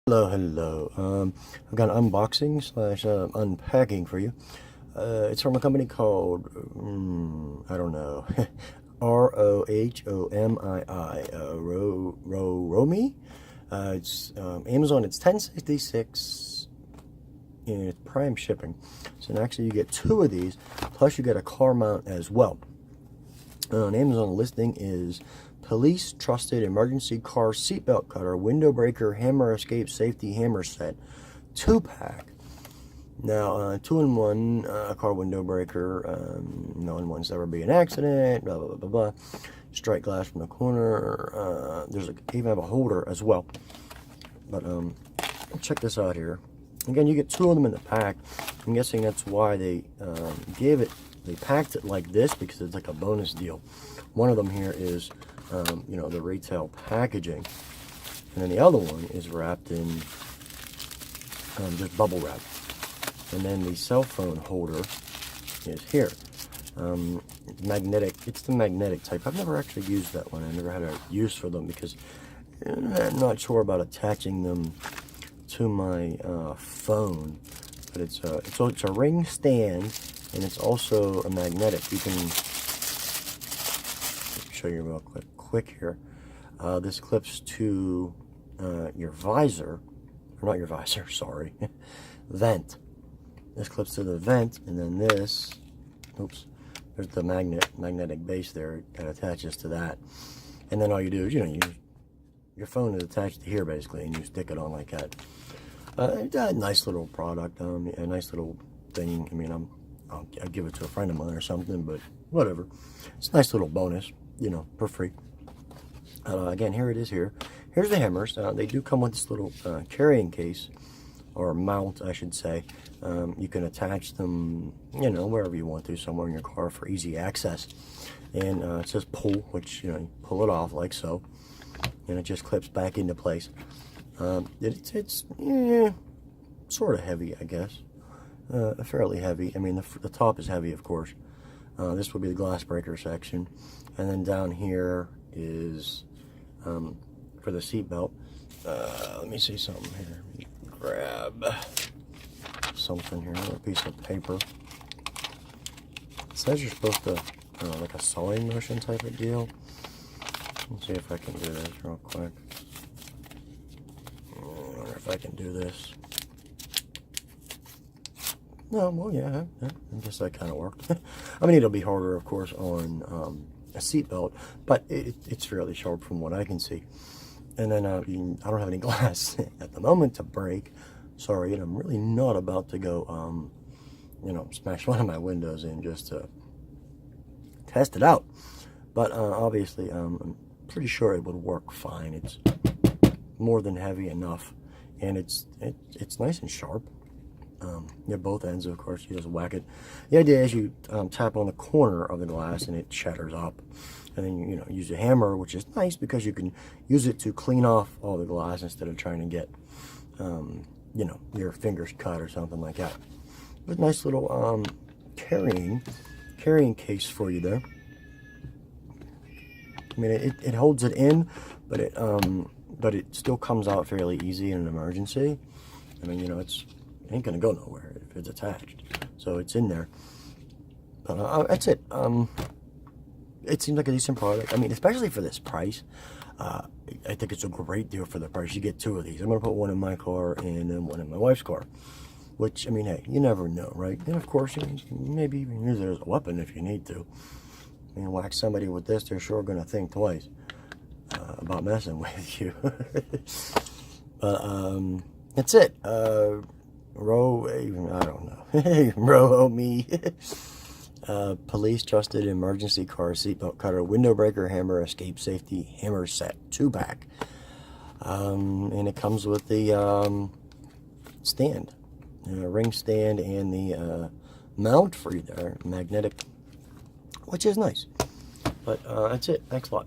Hello. I've got an unboxing slash unpacking for you. It's from a company called, I don't know, Rohomii, Rohomii. It's Amazon, it's $10.66 and it's prime shipping. So actually you get two of these, plus you get a car mount as well. On Amazon, the listing is Police Trusted Emergency Car Seatbelt Cutter, Window Breaker, Hammer Escape Safety Hammer Set, 2-pack. Now, 2-in-1 car window breaker, no one wants to ever be an accident, blah, blah, blah, blah, blah. Strike glass from the corner. There's even have a holder as well. But check this out here. Again, you get two of them in the pack. I'm guessing that's why they they packed it like this, because it's like a bonus deal. One of them here is the retail packaging, and then the other one is wrapped in just bubble wrap, and then the cell phone holder is here. Magnetic. It's the magnetic type. I've never actually used that one. I never had a use for them because I'm not sure about attaching them to my phone. But it's a ring stand, and it's also a magnetic. You can show you real quick here. This clips to your visor, or not your visor, sorry, vent. This clips to the vent, and then this, oops, there's the magnetic base there that attaches to that. And then all you do is, your phone is attached to here basically, and you stick it on like that. A nice little product, a nice little thing. I mean, I'll give it to a friend of mine or something, but whatever. It's a nice little bonus, for free. Again, here it is here. Here's the hammers. They do come with this little carrying case, or mount, I should say. You can attach them, wherever you want to, somewhere in your car for easy access. And it says pull, which, you pull it off like so, and it just clips back into place. It's sort of heavy, I guess. Fairly heavy. I mean, the top is heavy, of course. This would be the glass breaker section, and then down here is for the seat belt. Let me see something here. Grab something here, a piece of paper. It says you're supposed to, like a sewing motion type of deal. Let's see if I can do this real quick. I wonder if I can do this. No, well, yeah, I guess that kind of worked. I mean, it'll be harder, of course, on a seatbelt, but it's fairly sharp from what I can see. And then I don't have any glass at the moment to break. Sorry, and I'm really not about to go, smash one of my windows in just to test it out. But obviously, I'm pretty sure it would work fine. It's more than heavy enough, and it's nice and sharp. Both ends, of course, you just whack it. The idea is you tap on the corner of the glass and it shatters up, and then you use a hammer, which is nice because you can use it to clean off all the glass instead of trying to get your fingers cut or something like that. But nice little carrying case for you there. I mean, it holds it in, but it still comes out fairly easy in an emergency. I mean, it ain't gonna go nowhere if it's attached, so it's in there. But that's it. It seems like a decent product. I mean, especially for this price, I think it's a great deal for the price. You get two of these. I'm gonna put one in my car and then one in my wife's car. Which, I mean, hey, you never know, right? And of course, you can maybe even use it as a weapon if you need to. I mean, whack somebody with this, they're sure gonna think twice about messing with you. But that's it. I don't know. Rohomii. Police Trusted Emergency Car Seatbelt Cutter, Window Breaker, Hammer Escape Safety Hammer Set, 2-pack. And it comes with the stand, ring stand, and the mount for you there, magnetic, which is nice. But that's it. Thanks a lot.